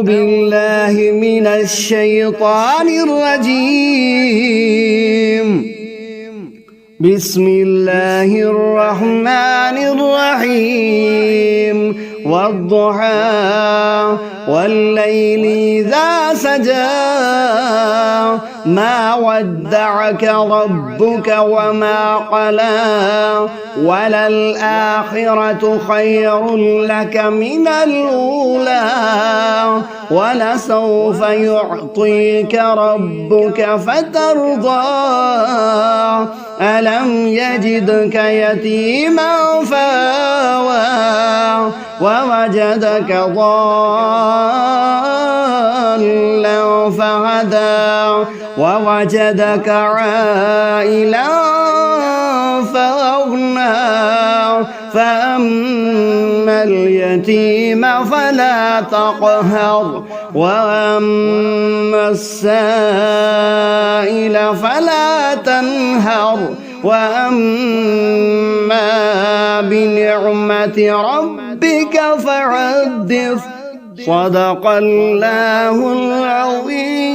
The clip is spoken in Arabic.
بالله من الشيطان الرجيم. بسم الله الرحمن الرحيم. والضحى والليل إذا سجى ما ودعك ربك وما قلى وللآخرة خير لك من الأولى ولسوف يعطيك ربك فترضى ألم يجدك يتيما فآوى ووجدك ضالا فهدى ووجدك عائلا فأغنى فأما اليتيم فلا تقهر وأما السائل فلا تنهر وأما بنعمة ربك فحدث. صدق الله العظيم.